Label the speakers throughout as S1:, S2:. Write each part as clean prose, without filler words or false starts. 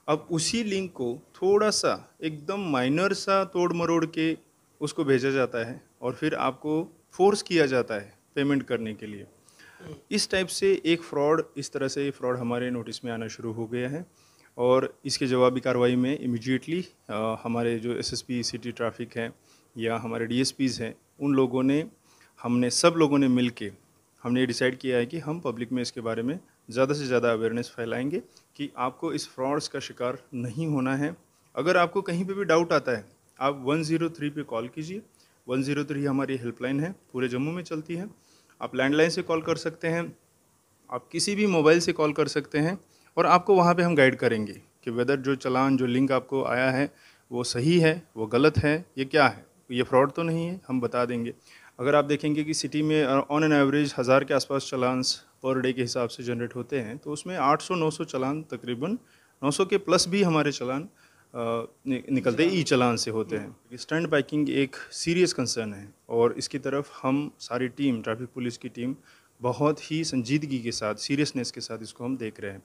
S1: अब उसी लिंक को थोड़ा सा एकदम माइनर सा तोड़ मरोड़ के उसको भेजा जाता है और फिर आपको फोर्स किया जाता है पेमेंट करने के लिए। इस टाइप से एक फ्रॉड, इस तरह से फ्रॉड हमारे नोटिस में आना शुरू हो गया है और इसके जवाबी कार्रवाई में इमीडिएटली हमारे जो एसएसपी सिटी ट्रैफिक हैं या हमारे डीएसपीज़ हैं, उन लोगों ने, हमने सब लोगों ने मिल के हमने ये डिसाइड किया है कि हम पब्लिक में इसके बारे में ज़्यादा से ज़्यादा अवेयरनेस फैलाएंगे कि आपको इस फ्रॉड्स का शिकार नहीं होना है। अगर आपको कहीं पे भी डाउट आता है, आप 103 पे कॉल कीजिए। 103 हमारी हेल्पलाइन है, पूरे जम्मू में चलती है। आप लैंडलाइन से कॉल कर सकते हैं, आप किसी भी मोबाइल से कॉल कर सकते हैं और आपको वहाँ पे हम गाइड करेंगे कि वेदर जो चालान, जो लिंक आपको आया है वो सही है, वो गलत है, ये क्या है, ये फ्रॉड तो नहीं है, हम बता देंगे। अगर आप देखेंगे कि सिटी में ऑन एन एवरेज 1000 के आसपास चालान्स पर डे के हिसाब से जनरेट होते हैं, तो उसमें 800-900 चालान, तकरीबन 900 के प्लस भी हमारे चालान निकलते ई चालान से होते हैं। स्टंट बाइकिंग एक सीरियस कंसर्न है और इसकी तरफ हम सारी टीम, ट्रैफिक पुलिस की टीम बहुत ही संजीदगी के साथ, सीरियसनेस के साथ इसको हम देख रहे हैं।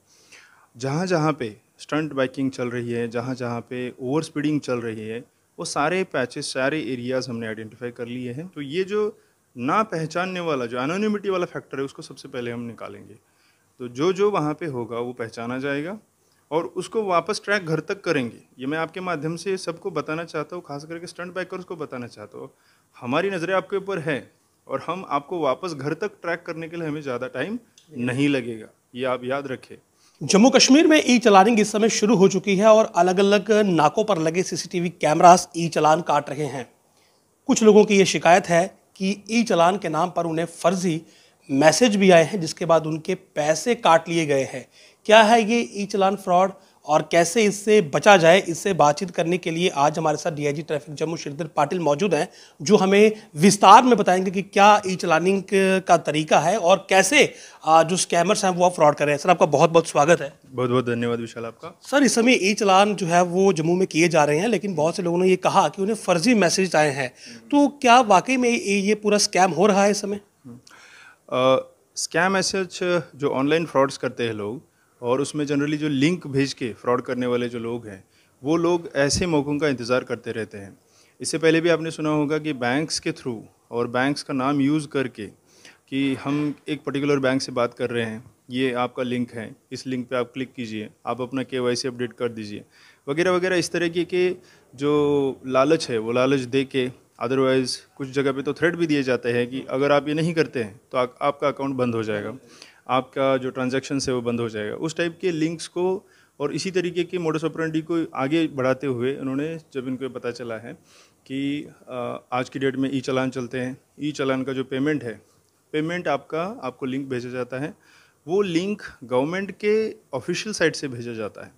S1: जहाँ जहाँ पे स्टंट बाइकिंग चल रही है, जहाँ जहाँ पे ओवर स्पीडिंग चल रही है, वो सारे पैचेस, सारे एरियाज़ हमने आइडेंटिफाई कर लिए हैं। तो ये जो ना पहचानने वाला, जो एनोनिमिटी वाला फैक्टर है, उसको सबसे पहले हम निकालेंगे। तो जो जो वहाँ पे होगा वो पहचाना जाएगा और उसको वापस ट्रैक घर तक करेंगे। ये मैं आपके माध्यम से सबको बताना चाहता हूँ, खास करके स्टंट बाइकर्स को बताना चाहता हूँ। हमारी नज़रें आपके ऊपर है और हम आपको वापस घर तक ट्रैक करने के लिए हमें ज़्यादा टाइम नहीं लगेगा, ये आप याद रखें।
S2: जम्मू कश्मीर में ई चलानिंग इस समय शुरू हो चुकी है और अलग अलग नाकों पर लगे सीसीटीवी कैमरास ई चलान काट रहे हैं। कुछ लोगों की ये शिकायत है कि ई चलान के नाम पर उन्हें फर्जी मैसेज भी आए हैं, जिसके बाद उनके पैसे काट लिए गए हैं। क्या है ये ई चलान फ्रॉड और कैसे इससे बचा जाए, इससे बातचीत करने के लिए आज हमारे साथ डीआईजी ट्रैफिक जम्मू श्रीधर पाटिल मौजूद हैं, जो हमें विस्तार में बताएंगे कि क्या ई चलानिंग का तरीका है और कैसे जो स्कैमर्स हैं वो फ्रॉड कर रहे हैं। सर, आपका बहुत बहुत स्वागत है।
S1: बहुत बहुत धन्यवाद विशाल आपका।
S2: सर, इस समय ई चलान जो है वो जम्मू में किए जा रहे हैं, लेकिन बहुत से लोगों ने ये कहा कि उन्हें फर्जी मैसेज आए हैं। तो क्या वाकई में ये पूरा स्कैम हो रहा है इस समय?
S1: स्कैम ऐसे जो ऑनलाइन फ्रॉड्स करते हैं लोग, और उसमें जनरली जो लिंक भेज के फ्रॉड करने वाले जो लोग हैं, वो लोग ऐसे मौक़ों का इंतज़ार करते रहते हैं। इससे पहले भी आपने सुना होगा कि बैंक्स के थ्रू और बैंक्स का नाम यूज़ करके कि हम एक पर्टिकुलर बैंक से बात कर रहे हैं, ये आपका लिंक है, इस लिंक पे आप क्लिक कीजिए, आप अपना केवाईसी अपडेट कर दीजिए, वगैरह वगैरह। इस तरीके के जो लालच है वो लालच दे के, अदरवाइज़ कुछ जगह पे तो थ्रेट भी दिए जाते हैं कि अगर आप ये नहीं करते हैं तो आपका अकाउंट बंद हो जाएगा, आपका जो ट्रांजैक्शन है वो बंद हो जाएगा। उस टाइप के लिंक्स को और इसी तरीके के मोडस ऑपरेंडी को आगे बढ़ाते हुए उन्होंने, जब इनको पता चला है कि आज की डेट में ई चालान चलते हैं, ई चालान का जो पेमेंट है, पेमेंट आपको लिंक भेजा जाता है, वो लिंक गवर्नमेंट के ऑफिशियल साइट से भेजा जाता है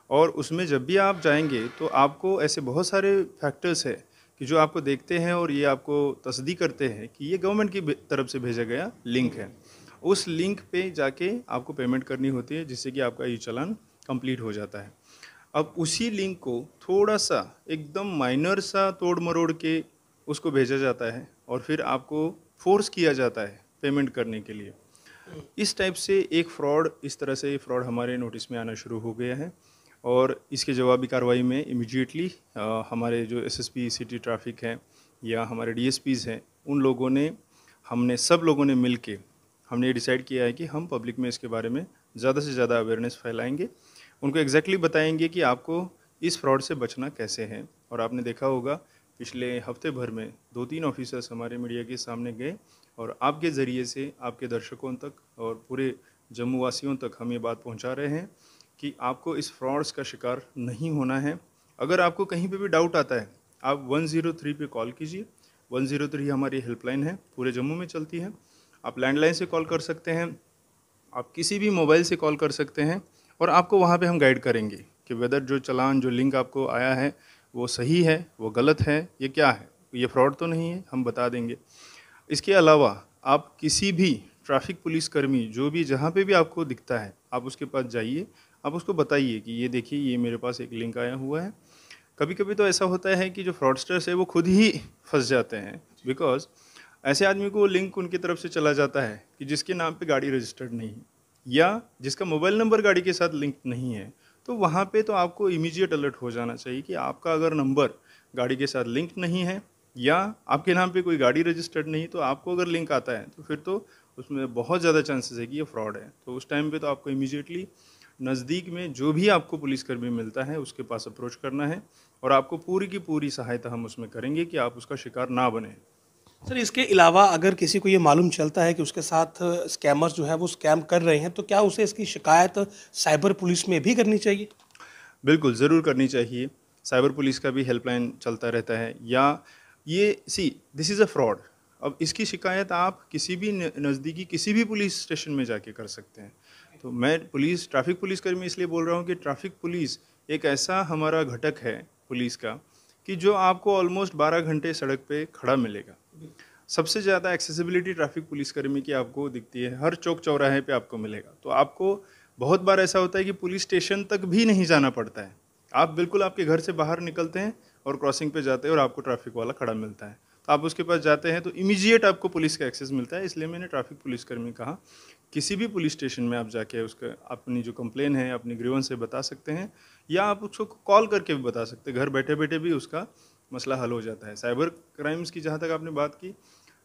S1: और उसमें जब भी आप जाएंगे तो आपको ऐसे बहुत सारे फैक्टर्स है कि जो आपको देखते हैं और ये आपको तस्दीक करते हैं कि ये गवर्नमेंट की तरफ से भेजा गया लिंक है। उस लिंक पे जाके आपको पेमेंट करनी होती है, जिससे कि आपका ई चालान कंप्लीट हो जाता है। अब उसी लिंक को थोड़ा सा एकदम माइनर सा तोड़ मरोड़ के उसको भेजा जाता है और फिर आपको फोर्स किया जाता है पेमेंट करने के लिए। इस टाइप से एक फ्रॉड, इस तरह से फ्रॉड हमारे नोटिस में आना शुरू हो गया है और इसके जवाबी कार्रवाई में इमीडिएटली हमारे जो एसएसपी सिटी ट्रैफिक हैं या हमारे डीएसपीज़ हैं, उन लोगों ने, हमने सब लोगों ने मिल के हमने ये डिसाइड किया है कि हम पब्लिक में इसके बारे में ज़्यादा से ज़्यादा अवेयरनेस फैलाएंगे, उनको एग्जैक्टली बताएंगे कि आपको इस फ्रॉड से बचना कैसे है। और आपने देखा होगा पिछले हफ्ते भर में 2-3 ऑफिसर्स हमारे मीडिया के सामने गए और आपके ज़रिए से आपके दर्शकों तक और पूरे जम्मू वासियों तक हम ये बात पहुंचा रहे हैं कि आपको इस फ्रॉड्स का शिकार नहीं होना है। अगर आपको कहीं पे भी डाउट आता है, आप 103 पे कॉल कीजिए। 103 हमारी हेल्पलाइन है, पूरे जम्मू में चलती है। आप लैंडलाइन से कॉल कर सकते हैं, आप किसी भी मोबाइल से कॉल कर सकते हैं और आपको वहाँ पे हम गाइड करेंगे कि वेदर जो चालान, जो लिंक आपको आया है वो सही है, वो गलत है, ये क्या है, ये फ्रॉड तो नहीं है, हम बता देंगे। इसके अलावा आप किसी भी ट्रैफिक पुलिस कर्मी, जो भी जहाँ पे भी आपको दिखता है, आप उसके पास जाइए, आप उसको बताइए कि ये देखिए, ये मेरे पास एक लिंक आया हुआ है। कभी कभी तो ऐसा होता है कि जो फ्रॉडस्टर्स है वो खुद ही फंस जाते हैं, बिकॉज ऐसे आदमी को लिंक उनकी तरफ से चला जाता है कि जिसके नाम पे गाड़ी रजिस्टर्ड नहीं है या जिसका मोबाइल नंबर गाड़ी के साथ लिंक नहीं है, तो वहाँ पे तो आपको इमीडिएट अलर्ट हो जाना चाहिए कि आपका अगर नंबर गाड़ी के साथ लिंक नहीं है या आपके नाम पे कोई गाड़ी रजिस्टर्ड नहीं, तो आपको अगर लिंक आता है तो फिर तो उसमें बहुत ज़्यादा चांसेस है कि ये फ्रॉड है। तो उस टाइम पे तो आपको इमीडिएटली नज़दीक में जो भी आपको पुलिसकर्मी मिलता है उसके पास अप्रोच करना है, और आपको पूरी की पूरी सहायता हम उसमें करेंगे कि आप उसका शिकार ना बने।
S2: सर, इसके अलावा अगर किसी को ये मालूम चलता है कि उसके साथ स्कैमर्स जो है वो स्कैम कर रहे हैं, तो क्या उसे इसकी शिकायत साइबर पुलिस में भी करनी चाहिए?
S1: बिल्कुल, ज़रूर करनी चाहिए। साइबर पुलिस का भी हेल्पलाइन चलता रहता है, या ये दिस इज़ अ फ्रॉड। अब इसकी शिकायत आप किसी भी नज़दीकी किसी भी पुलिस स्टेशन में जाके कर सकते हैं। तो मैं ट्रैफ़िक पुलिस कर्मी इसलिए बोल रहा हूँ कि ट्रैफ़िक पुलिस एक ऐसा हमारा घटक है पुलिस का, कि जो आपको ऑलमोस्ट 12 घंटे सड़क पे खड़ा मिलेगा। सबसे ज़्यादा एक्सेसिबिलिटी ट्रैफ़िक पुलिसकर्मी की आपको दिखती है, हर चौक चौराहे पे आपको मिलेगा। तो आपको बहुत बार ऐसा होता है कि पुलिस स्टेशन तक भी नहीं जाना पड़ता है। आप बिल्कुल आपके घर से बाहर निकलते हैं और क्रॉसिंग पे जाते हैं और आपको ट्रैफ़िक वाला खड़ा मिलता है। तो आप उसके पास जाते हैं तो इमीडिएट आपको पुलिस का एक्सेस मिलता है। इसलिए मैंने ट्रैफ़िक पुलिसकर्मी कहा, किसी भी पुलिस स्टेशन में आप जाके उसका अपनी जो कंप्लेन है, अपनी ग्रीवेंस है बता सकते हैं, या आप उसको कॉल करके भी बता सकते हैं। घर बैठे-बैठे भी उसका मसला हल हो जाता है। साइबर क्राइम्स की जहाँ तक आपने बात की,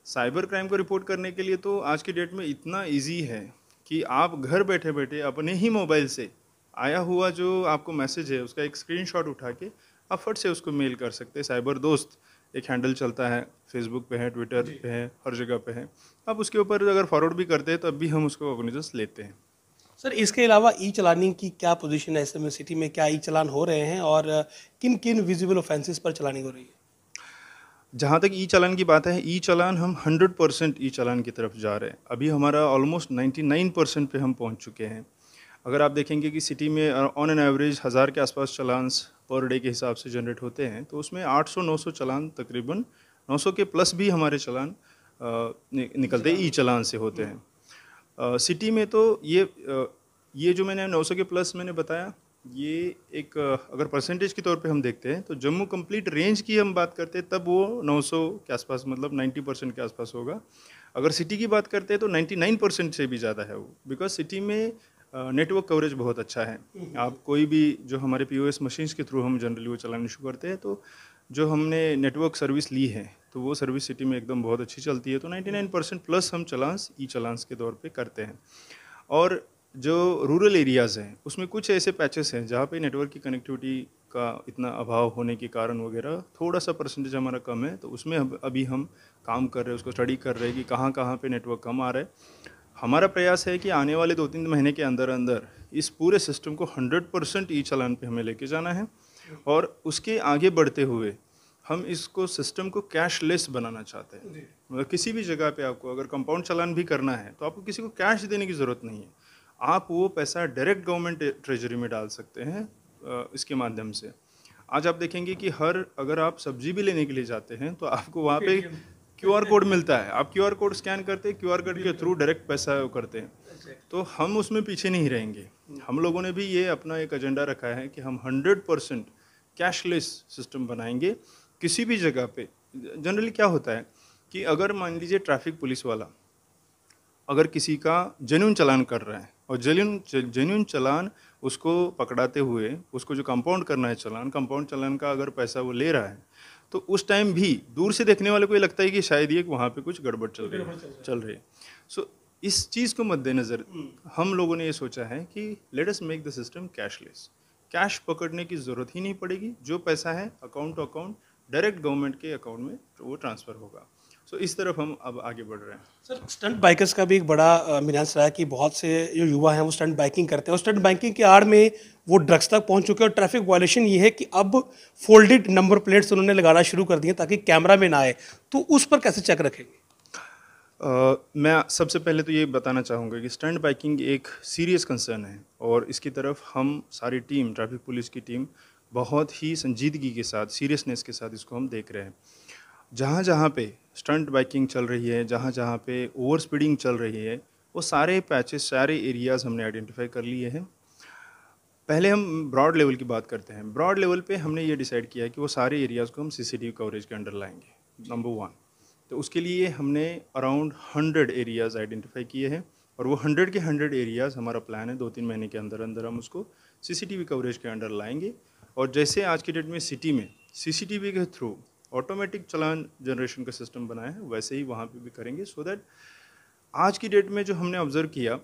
S1: साइबर क्राइम को रिपोर्ट करने के लिए तो आज की डेट में इतना ईजी है कि आप घर बैठे बैठे अपने ही मोबाइल से आया हुआ जो आपको मैसेज है उसका एक स्क्रीनशॉट उठा के आप फट से उसको मेल कर सकते हैं। साइबर दोस्त एक हैंडल चलता है, फेसबुक पे है, ट्विटर पे है, हर जगह पे है। आप उसके ऊपर अगर फॉरवर्ड भी करते हैं तब भी हम उसको कॉग्निजेंस लेते हैं।
S2: सर, इसके अलावा ई चलानी की क्या पोजीशन है इस समय सिटी में? क्या ई चालान हो रहे हैं और किन किन विजिबल ऑफेंसेस पर चलानी हो रही है?
S1: जहाँ तक ई चालान की बात है, ई चालान हम 100% ई चालान की तरफ जा रहे हैं। अभी हमारा ऑलमोस्ट 99% पे हम पहुँच चुके हैं। अगर आप देखेंगे कि सिटी में ऑन एन एवरेज 1000 के आसपास चालान्स पर डे के हिसाब से जनरेट होते हैं, तो उसमें 800-900 चालान, तकरीबन 900 के प्लस भी हमारे चालान निकलते ई चालान से होते हैं। सिटी में तो ये जो मैंने 900 के प्लस मैंने बताया, ये एक अगर परसेंटेज के तौर पे हम देखते हैं तो जम्मू कंप्लीट रेंज की हम बात करते हैं तब वो 900 के आसपास, मतलब 90% के आसपास होगा। अगर सिटी की बात करते हैं तो 99% से भी ज़्यादा है वो, बिकॉज सिटी में नेटवर्क कवरेज बहुत अच्छा है। आप कोई भी जो हमारे पीओएस मशीन्स के थ्रू हम जनरली वो चलाना शुरू करते हैं, तो जो हमने नेटवर्क सर्विस ली है तो वो सर्विस सिटी में एकदम बहुत अच्छी चलती है। तो 99% प्लस हम चलान्स ई चलान्स के तौर पे करते हैं। और जो रूरल एरियाज़ हैं उसमें कुछ ऐसे पैचेस हैं जहाँ पे नेटवर्क की कनेक्टिविटी का इतना अभाव होने के कारण वगैरह थोड़ा सा परसेंटेज हमारा कम है, तो उसमें अभी हम काम कर रहे हैं, उसको स्टडी कर रहे हैं कि कहाँ कहाँ पे नेटवर्क कम आ रहा है। हमारा प्रयास है कि आने वाले 2-3 महीने के अंदर अंदर इस पूरे सिस्टम को 100% ई चालान पे हमें लेके जाना है, और उसके आगे बढ़ते हुए हम इसको सिस्टम को कैशलेस बनाना चाहते हैं। मतलब किसी भी जगह पे आपको अगर कंपाउंड चालान भी करना है तो आपको किसी को कैश देने की ज़रूरत नहीं है। आप वो पैसा डायरेक्ट गवर्नमेंट ट्रेजरी में डाल सकते हैं इसके माध्यम से। आज आप देखेंगे कि अगर आप सब्जी भी लेने के लिए जाते हैं तो आपको वहाँ पे क्यूआर कोड मिलता है। आप क्यूआर कोड स्कैन करते हैं, क्यूआर कोड के थ्रू डायरेक्ट पैसा वो करते हैं। तो हम उसमें पीछे नहीं रहेंगे। हम लोगों ने भी ये अपना एक एजेंडा रखा है कि हम 100% कैशलेस सिस्टम बनाएंगे किसी भी जगह पे। जनरली क्या होता है कि अगर मान लीजिए ट्रैफिक पुलिस वाला अगर किसी का जेन्युइन चालान कर रहा है और जेन्युइन चालान उसको पकड़ाते हुए उसको जो कंपाउंड करना है चालान, कंपाउंड चालान का अगर पैसा वो ले रहा है, तो उस टाइम भी दूर से देखने वाले को ये लगता है कि शायद ये वहाँ पे कुछ गड़बड़ चल रही है। सो इस चीज़ को मद्देनज़र हम लोगों ने ये सोचा है कि let us make the system cashless. Cash पकड़ने की ज़रूरत ही नहीं पड़ेगी, जो पैसा है account to account direct government के अकाउंट में वो ट्रांसफ़र होगा। सो इस तरफ हम अब आगे बढ़ रहे हैं।
S2: सर, स्टंट बाइकर्स का भी एक बड़ा मिनांस रहा है कि बहुत से जो युवा हैं वो स्टंट बाइकिंग करते हैं और स्टंट बाइकिंग की आड़ में वो ड्रग्स तक पहुंच चुके हैं। और ट्रैफिक वायलेशन ये है कि अब फोल्डेड नंबर प्लेट्स उन्होंने लगाना शुरू कर दिए ताकि कैमरा में ना आए, तो उस पर कैसे चेक रखेंगे?
S1: मैं सबसे पहले तो ये बताना चाहूँगा कि स्टंट बाइकिंग एक सीरियस कंसर्न है, और इसकी तरफ हम सारी टीम, ट्रैफिक पुलिस की टीम बहुत ही संजीदगी के साथ, सीरियसनेस के साथ इसको हम देख रहे हैं। जहाँ जहाँ पे स्टंट बाइकिंग चल रही है, जहाँ जहाँ पे ओवर स्पीडिंग चल रही है, वो सारे पैचेस, सारे एरियाज़ हमने आइडेंटिफाई कर लिए हैं। पहले हम ब्रॉड लेवल की बात करते हैं। ब्रॉड लेवल पे हमने ये डिसाइड किया है कि वो सारे एरियाज़ को हम सीसीटीवी कवरेज के अंडर लाएंगे, नंबर 1। तो उसके लिए हमने अराउंड 100 एरियाज़ आइडेंटिफाई किए हैं, और वो 100 के 100 एरियाज़ हमारा प्लान है 2-3 महीने के अंदर अंदर हम उसको सीसीटीवी कवरेज के अंडर लाएंगे। और जैसे आज की डेट में सिटी में सीसीटीवी के थ्रू ऑटोमेटिक चालान जनरेशन का सिस्टम बनाया है, वैसे ही वहाँ पे भी करेंगे, सो दैट आज की डेट में जो हमने ऑब्जर्व किया,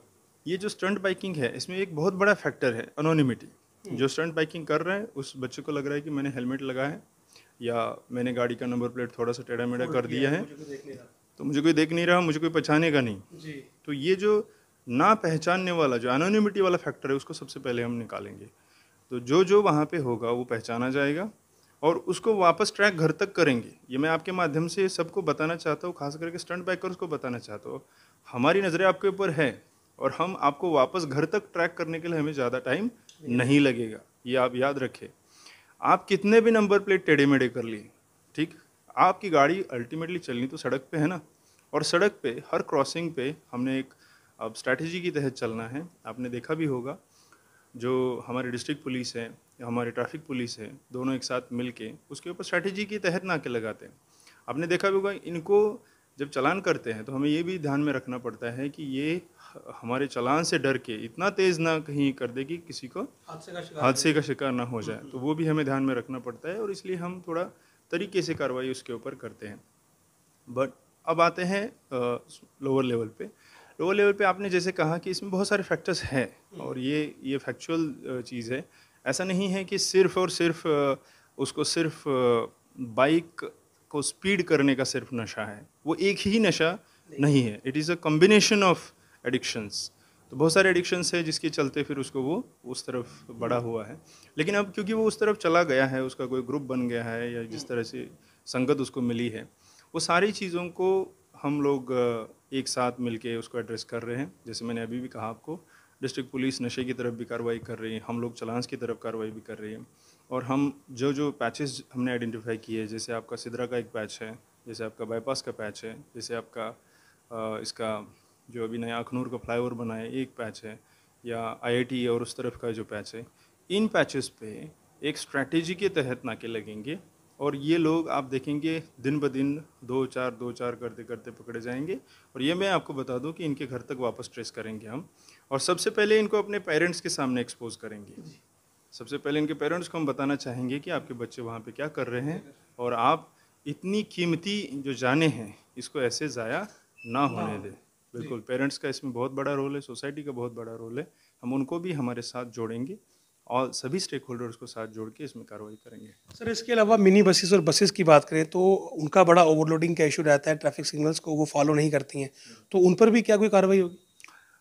S1: ये जो स्टंट बाइकिंग है इसमें एक बहुत बड़ा फैक्टर है अनोनिमिटी। जो स्टंट बाइकिंग कर रहा है उस बच्चे को लग रहा है कि मैंने हेलमेट लगाया है या मैंने गाड़ी का नंबर प्लेट थोड़ा सा टेढ़ा मेढ़ा कर दिया है, तो मुझे कोई देख नहीं रहा, मुझे कोई पहचानेगा नहीं जी। तो ये जो ना पहचानने वाला जो एनोनिमिटी वाला फैक्टर है उसको सबसे पहले हम निकालेंगे। तो जो वहाँ पे होगा वो पहचाना जाएगा और उसको वापस ट्रैक घर तक करेंगे। ये मैं आपके माध्यम से सबको बताना चाहता हूँ, खास करके स्टंट बाइकर्स को बताना चाहता हूँ। हमारी नज़रें आपके ऊपर है और हम आपको वापस घर तक ट्रैक करने के लिए हमें ज़्यादा टाइम नहीं लगेगा, ये आप याद रखें। आप कितने भी नंबर प्लेट टेढ़े मेढ़े कर लिए, ठीक, आपकी गाड़ी अल्टीमेटली चलनी तो सड़क पे है ना, और सड़क पे हर क्रॉसिंग पे हमने एक अब स्ट्रैटेजी की तहत चलना है। आपने देखा भी होगा जो हमारे डिस्ट्रिक्ट पुलिस है या हमारे ट्रैफिक पुलिस है, दोनों एक साथ मिल के उसके ऊपर स्ट्रैटेजी के तहत नाके लगाते हैं। आपने देखा भी होगा इनको जब चालान करते हैं तो हमें ये भी ध्यान में रखना पड़ता है कि ये हमारे चालान से डर के इतना तेज़ ना कहीं कर दे कि किसी को हादसे का शिकार ना हो जाए, तो वो भी हमें ध्यान में रखना पड़ता है और इसलिए हम थोड़ा तरीके से कार्रवाई उसके ऊपर करते हैं। बट अब आते हैं लोअर लेवल पे। लोअर लेवल पे आपने जैसे कहा कि इसमें बहुत सारे फैक्टर्स हैं और ये फैक्चुअल चीज़ है। ऐसा नहीं है कि सिर्फ़ और सिर्फ उसको सिर्फ बाइक को स्पीड करने का सिर्फ नशा है, वो एक ही नशा नहीं है, it is a combination of addictions. तो बहुत सारे एडिक्शंस है जिसके चलते फिर उसको वो उस तरफ बढ़ा हुआ है। लेकिन अब क्योंकि वो उस तरफ चला गया है, उसका कोई ग्रुप बन गया है या जिस तरह से संगत उसको मिली है, वो सारी चीज़ों को हम लोग एक साथ मिलके उसको एड्रेस कर रहे हैं। जैसे मैंने अभी भी कहा आपको, डिस्ट्रिक्ट पुलिस नशे की तरफ भी कार्रवाई कर रही है, हम लोग चालान्स की तरफ कार्रवाई भी कर रही है। और हम जो पैचेस हमने आइडेंटिफाई किए, जैसे आपका सिद्रा का एक पैच है, जैसे आपका बाईपास का पैच है, जैसे आपका इसका जो अभी नया अखनूर का फ्लाईओवर बना है एक पैच है, या आईआईटी और उस तरफ का जो पैच है, इन पैचेस पे एक स्ट्रैटेजी के तहत नाके लगेंगे और ये लोग आप देखेंगे दिन ब दिन 2-4 करते करते पकड़े जाएंगे। और ये मैं आपको बता दूं कि इनके घर तक वापस ट्रेस करेंगे हम, और सबसे पहले इनको अपने पेरेंट्स के सामने एक्सपोज करेंगे। सबसे पहले इनके पेरेंट्स को हम बताना चाहेंगे कि आपके बच्चे वहाँ पे क्या कर रहे हैं और आप इतनी कीमती जो जाने हैं इसको ऐसे ज़ाया ना होने दें। बिल्कुल, पेरेंट्स का इसमें बहुत बड़ा रोल है, सोसाइटी का बहुत बड़ा रोल है। हम उनको भी हमारे साथ जोड़ेंगे और सभी स्टेक होल्डर्स को साथ जोड़ के इसमें कार्रवाई करेंगे।
S2: सर, इसके अलावा मिनी बसेस और बसेस की बात करें तो उनका बड़ा ओवरलोडिंग का इशू रहता है, ट्रैफिक सिग्नल्स को वो फॉलो नहीं करती हैं, तो उन पर भी क्या कोई कार्रवाई होगी?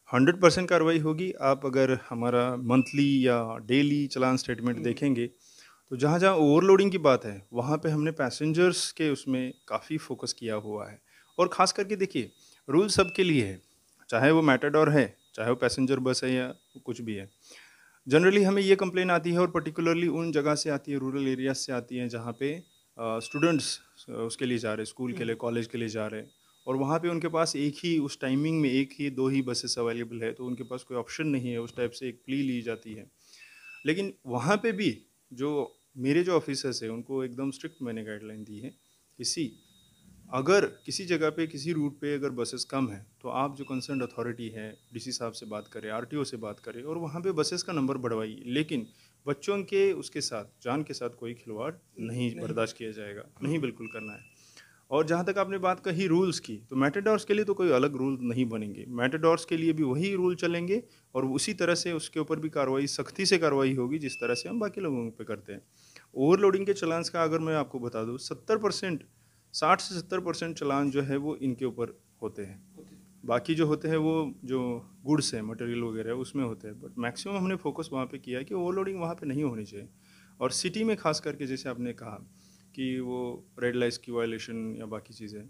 S1: 100% कार्रवाई होगी। आप अगर हमारा मंथली या डेली चालान स्टेटमेंट देखेंगे तो जहाँ जहाँ ओवरलोडिंग की बात है वहाँ पे हमने पैसेंजर्स के उसमें काफ़ी फोकस किया हुआ है। और ख़ास करके देखिए, रूल सबके लिए है, चाहे वो मैटाडोर है, चाहे वो पैसेंजर बस है या कुछ भी है। जनरली हमें ये कंप्लेन आती है और पर्टिकुलरली उन जगह से आती है, रूरल एरिया से आती है जहाँ पे स्टूडेंट्स उसके लिए जा रहे, स्कूल के लिए, कॉलेज के लिए जा रहे हैं, और वहाँ पे उनके पास एक ही उस टाइमिंग में एक ही 2 ही बसेस अवेलेबल है, तो उनके पास कोई ऑप्शन नहीं है, उस टाइप से एक प्ली ली जाती है। लेकिन वहाँ पे भी जो मेरे जो ऑफिसर्स हैं उनको एकदम स्ट्रिक्ट मैंने गाइडलाइन दी है, अगर किसी जगह पे किसी रूट पे अगर बसेस कम है तो आप जो कंसर्न अथॉरिटी है, डीसी साहब से बात करें, आरटीओ से बात करें और वहाँ पे बसेस का नंबर बढ़वाइए। लेकिन बच्चों के उसके साथ, जान के साथ कोई खिलवाड़ नहीं बर्दाश्त किया जाएगा, नहीं बिल्कुल करना है। और जहाँ तक आपने बात कही रूल्स की, तो मैटाडोर्स के लिए तो कोई अलग रूल नहीं बनेंगे, मैटाडोर्स के लिए भी वही रूल चलेंगे और उसी तरह से उसके ऊपर भी कार्रवाई, सख्ती से कार्रवाई होगी जिस तरह से हम बाकी लोगों पे करते हैं। ओवरलोडिंग के चलान्स का अगर मैं आपको बता दूँ, 70% 60 से 70% चलान जो है वो इनके ऊपर होते हैं। बाकी जो होते हैं वो जो गुड्स हैं, मटेरियल वगैरह उसमें होते हैं, बट मैक्सिमम हमने फोकस वहाँ पे किया है कि ओवरलोडिंग वहाँ पे नहीं होनी चाहिए। और सिटी में खास करके जैसे आपने कहा कि वो रेड लाइट्स की वायलेशन या बाकी चीज़ें,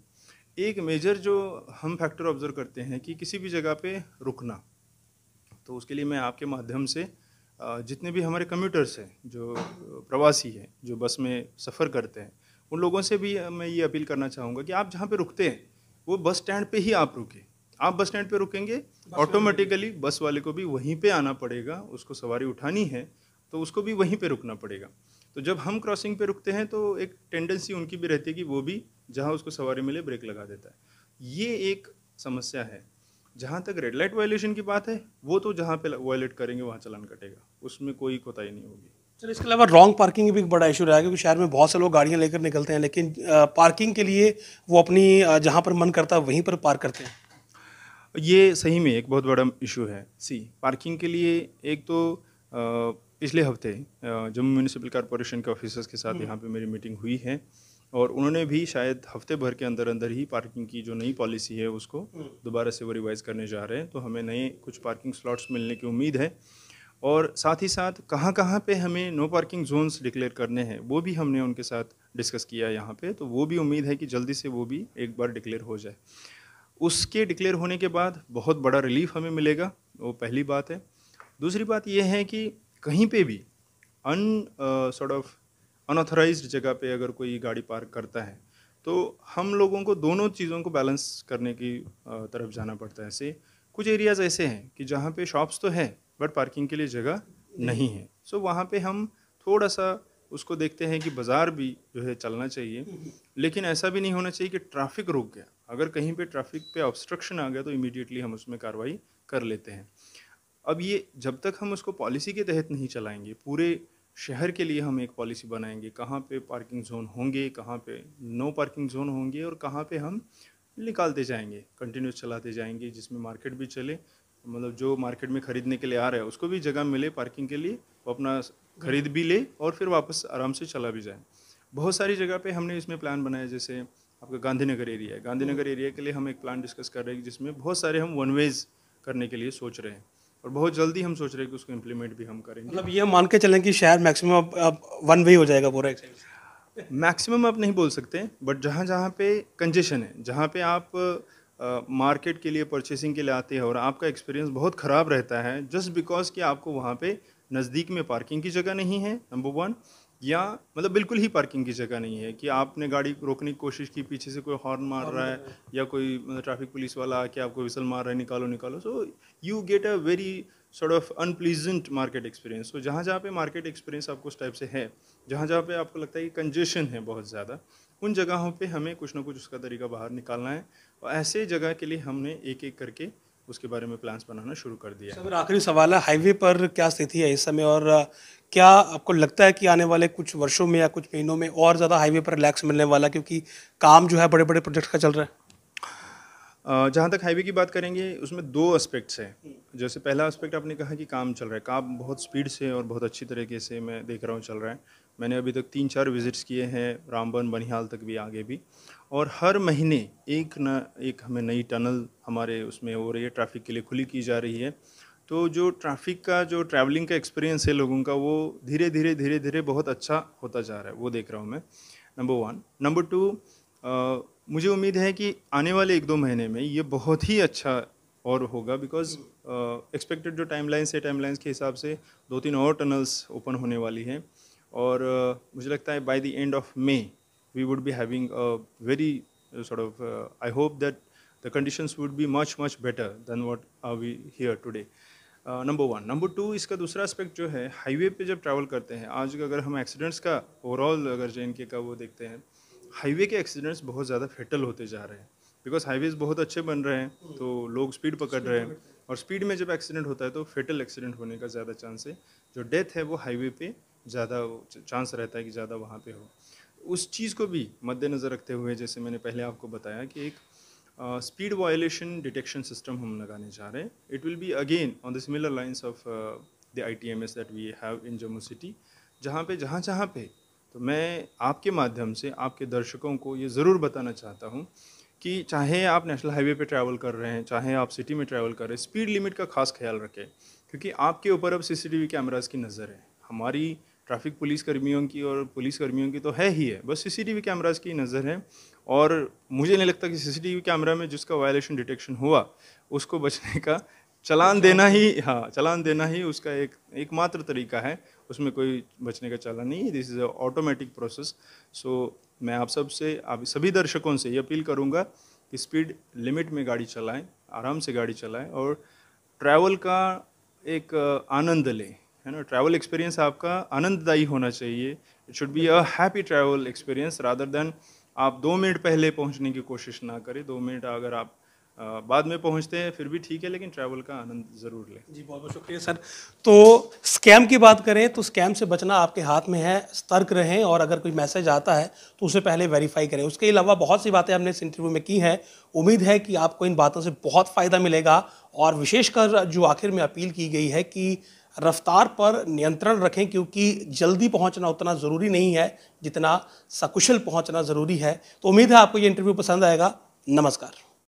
S1: एक मेजर जो हम फैक्टर ऑब्जर्व करते हैं कि किसी भी जगह पे रुकना, तो उसके लिए मैं आपके माध्यम से जितने भी हमारे कम्यूटर्स हैं, जो प्रवासी हैं, जो बस में सफ़र करते हैं, उन लोगों से भी मैं ये अपील करना चाहूँगा कि आप जहाँ पे रुकते हैं वो बस स्टैंड पे ही आप रुकें। आप बस स्टैंड पे रुकेंगे, ऑटोमेटिकली बस वाले को भी वहीं पे आना पड़ेगा, उसको सवारी उठानी है तो उसको भी वहीं पे रुकना पड़ेगा। तो जब हम क्रॉसिंग पे रुकते हैं तो एक टेंडेंसी उनकी भी रहती है कि वो भी जहाँ उसको सवारी मिले ब्रेक लगा देता है। ये एक समस्या है जहाँ तक रेड लाइट वायलेशन की बात है, वो तो जहाँ पे वायलेट करेंगे वहाँ चालान कटेगा, उसमें कोई कोताही नहीं होगी।
S2: सर इसके अलावा रॉन्ग पार्किंग भी एक बड़ा इशू रहा है, क्योंकि शहर में बहुत से लोग गाड़ियां लेकर निकलते हैं, लेकिन पार्किंग के लिए वो अपनी जहां पर मन करता है वहीं पर पार्क करते हैं।
S1: ये सही में एक बहुत बड़ा इशू है। पार्किंग के लिए एक तो पिछले हफ्ते जम्मू म्यूनिसिपल कॉरपोरेशन के ऑफिसर्स के साथ यहाँ पे मेरी मीटिंग हुई है, और उन्होंने भी शायद हफ्ते भर के अंदर अंदर ही पार्किंग की जो नई पॉलिसी है उसको दोबारा से वो रिवाइज करने जा रहे हैं। तो हमें नए कुछ पार्किंग स्लॉट्स मिलने की उम्मीद है, और साथ ही साथ कहाँ कहाँ पे हमें नो पार्किंग जोन्स डिक्लेयर करने हैं वो भी हमने उनके साथ डिस्कस किया यहाँ पे। तो वो भी उम्मीद है कि जल्दी से वो भी एक बार डिक्लेयर हो जाए। उसके डिक्लेयर होने के बाद बहुत बड़ा रिलीफ हमें मिलेगा, वो पहली बात है। दूसरी बात यह है कि कहीं पे भी सॉर्ट ऑफ अनऑथराइज्ड जगह पे अगर कोई गाड़ी पार्क करता है तो हम लोगों को दोनों चीज़ों को बैलेंस करने की तरफ जाना पड़ता है। ऐसे कुछ एरियाज़ ऐसे हैं कि जहाँ पे शॉप्स तो है बट पार्किंग के लिए जगह नहीं है। सो वहाँ पे हम थोड़ा सा उसको देखते हैं कि बाज़ार भी जो है चलना चाहिए, लेकिन ऐसा भी नहीं होना चाहिए कि ट्रैफिक रुक गया। अगर कहीं पे ट्रैफिक पे ऑब्स्ट्रक्शन आ गया तो इमीडिएटली हम उसमें कार्रवाई कर लेते हैं। अब ये जब तक हम उसको पॉलिसी के तहत नहीं चलाएंगे, पूरे शहर के लिए हम एक पॉलिसी बनाएंगे कहाँ पे पार्किंग जोन होंगे, कहाँ पे नो पार्किंग जोन होंगे, और कहाँ पे हम निकालते जाएंगे, कंटिन्यूस चलाते जाएंगे, जिसमें मार्केट भी चले, मतलब जो मार्केट में ख़रीदने के लिए आ रहा है उसको भी जगह मिले पार्किंग के लिए, वो अपना ख़रीद भी ले और फिर वापस आराम से चला भी जाए। बहुत सारी जगह पे हमने इसमें प्लान बनाया, जैसे आपका गांधीनगर एरिया है, गांधीनगर एरिया के लिए हम एक प्लान डिस्कस कर रहे हैं जिसमें बहुत सारे हम वन वेज करने के लिए सोच रहे हैं, और बहुत जल्दी हम सोच रहे हैं कि उसको इम्प्लीमेंट भी हम करेंगे।
S2: मतलब ये मान के चलें कि शहर मैक्सिमम अब वन वे हो जाएगा पूरा एक साइड।
S1: मैक्सिमम आप नहीं बोल सकते, बट जहाँ जहाँ पे कंजेशन है, जहाँ पे आप मार्केट के लिए परचेसिंग के लिए आते हैं और आपका एक्सपीरियंस बहुत ख़राब रहता है जस्ट बिकॉज कि आपको वहाँ पे नज़दीक में पार्किंग की जगह नहीं है, नंबर वन, या मतलब बिल्कुल ही पार्किंग की जगह नहीं है कि आपने गाड़ी रोकने की कोशिश की, पीछे से कोई हॉर्न मार रहा है या कोई ट्रैफिक पुलिस वाला आके आपको विसल मार रहा है निकालो निकालो, so you get a very sort of unpleasant market experience. तो जहाँ जहाँ पे मार्केट एक्सपीरियंस आपको उस टाइप से है, जहाँ जहाँ पे आपको लगता है कि कंजेशन है बहुत ज़्यादा, उन जगहों पे हमें कुछ ना कुछ उसका तरीका बाहर निकालना है, और ऐसे जगह के लिए हमने एक एक करके उसके बारे में प्लान्स बनाना शुरू कर दिया है।
S2: सर आखिरी सवाल है, हाईवे पर क्या स्थिति है इस समय, और क्या आपको लगता है कि आने वाले कुछ वर्षों में या कुछ महीनों में और ज़्यादा हाईवे पर रिलैक्स मिलने वाला, क्योंकि काम जो है बड़े बड़े प्रोजेक्ट का चल रहा है।
S1: जहाँ तक हाईवे की बात करेंगे उसमें दो एस्पेक्ट्स हैं। जैसे पहला एस्पेक्ट आपने कहा कि काम चल रहा है, काम बहुत स्पीड से और बहुत अच्छी तरीके से मैं देख रहा हूँ चल रहा है। मैंने अभी तक 3-4 विजिट्स किए हैं, रामबन बनिहाल तक भी, आगे भी, और हर महीने एक न एक हमें नई टनल हमारे उसमें हो रही है, ट्रैफिक के लिए खुली की जा रही है। तो जो ट्रैफिक का जो ट्रैवलिंग का एक्सपीरियंस है लोगों का, वो धीरे धीरे धीरे धीरे बहुत अच्छा होता जा रहा है, वो देख रहा हूँ मैं, नंबर वन। नंबर टू, मुझे उम्मीद है कि आने वाले 1-2 महीने में ये बहुत ही अच्छा और होगा, बिकॉज एक्सपेक्टेड जो टाइमलाइंस है, टाइमलाइंस के हिसाब से 2-3 और टनल्स ओपन होने वाली हैं, और मुझे लगता है by the end of May we would be having a very sort of, I hope that the conditions would be much better than what are we here today. Number one. Number two, इसका दूसरा aspect जो है, highway पे जब travel करते हैं, आज अगर हम एक्सीडेंट्स का ओवरऑल अगर जे का वो देखते हैं, हाईवे के एक्सीडेंट्स बहुत ज़्यादा फेटल होते जा रहे हैं, बिकॉज हाईवेज बहुत अच्छे बन रहे हैं तो लोग स्पीड पकड़ रहे हैं, और स्पीड में जब एक्सीडेंट होता है तो फेटल एक्सीडेंट होने का ज़्यादा चांस है। जो डेथ है वो हाईवे पे ज़्यादा चांस रहता है कि ज़्यादा वहाँ पे हो। उस चीज़ को भी मद्देनज़र रखते हुए, जैसे मैंने पहले आपको बताया कि एक स्पीड वायलेशन डिटेक्शन सिस्टम हम लगाने जा रहे हैं। It will be again on the similar lines of the ITMS that we have in Jammu city, जहाँ जहाँ पे तो मैं आपके माध्यम से आपके दर्शकों को ये ज़रूर बताना चाहता हूँ कि चाहे आप नेशनल हाईवे पे ट्रैवल कर रहे हैं, चाहे आप सिटी में ट्रैवल कर रहे हैं, स्पीड लिमिट का खास ख्याल रखें, क्योंकि आपके ऊपर अब CCTV कैमरास की नज़र है। हमारी ट्रैफिक पुलिस कर्मियों की और पुलिस कर्मियों की तो है ही है, बस CCTV कैमरास की नज़र है, और मुझे नहीं लगता कि CCTV कैमरा में जिसका वायलेशन डिटेक्शन हुआ उसको बचने का चालान देना ही, हाँ, चालान देना ही उसका एकमात्र तरीका है, उसमें कोई बचने का चालान नहीं है। This is a automatic process. So मैं आप सभी दर्शकों से ये अपील करूंगा कि स्पीड लिमिट में गाड़ी चलाएं, आराम से गाड़ी चलाएं, और ट्रैवल का एक आनंद लें, है ना। ट्रैवल एक्सपीरियंस आपका आनंददायी होना चाहिए। It should be a happy travel experience rather than आप 2 मिनट पहले पहुंचने की कोशिश ना करें। 2 मिनट अगर आप बाद में पहुंचते हैं फिर भी ठीक है, लेकिन ट्रैवल का आनंद ज़रूर लें।
S2: जी, बहुत बहुत शुक्रिया सर। तो स्कैम की बात करें तो स्कैम से बचना आपके हाथ में है, सतर्क रहें और अगर कोई मैसेज आता है तो उसे पहले वेरीफाई करें। उसके अलावा बहुत सी बातें हमने इस इंटरव्यू में की हैं। उम्मीद है कि आपको इन बातों से बहुत फ़ायदा मिलेगा और विशेषकर जो आखिर में अपील की गई है कि रफ्तार पर नियंत्रण रखें, क्योंकि जल्दी पहुंचना उतना ज़रूरी नहीं है जितना सकुशल पहुंचना ज़रूरी है। तो उम्मीद है आपको ये इंटरव्यू पसंद आएगा। नमस्कार।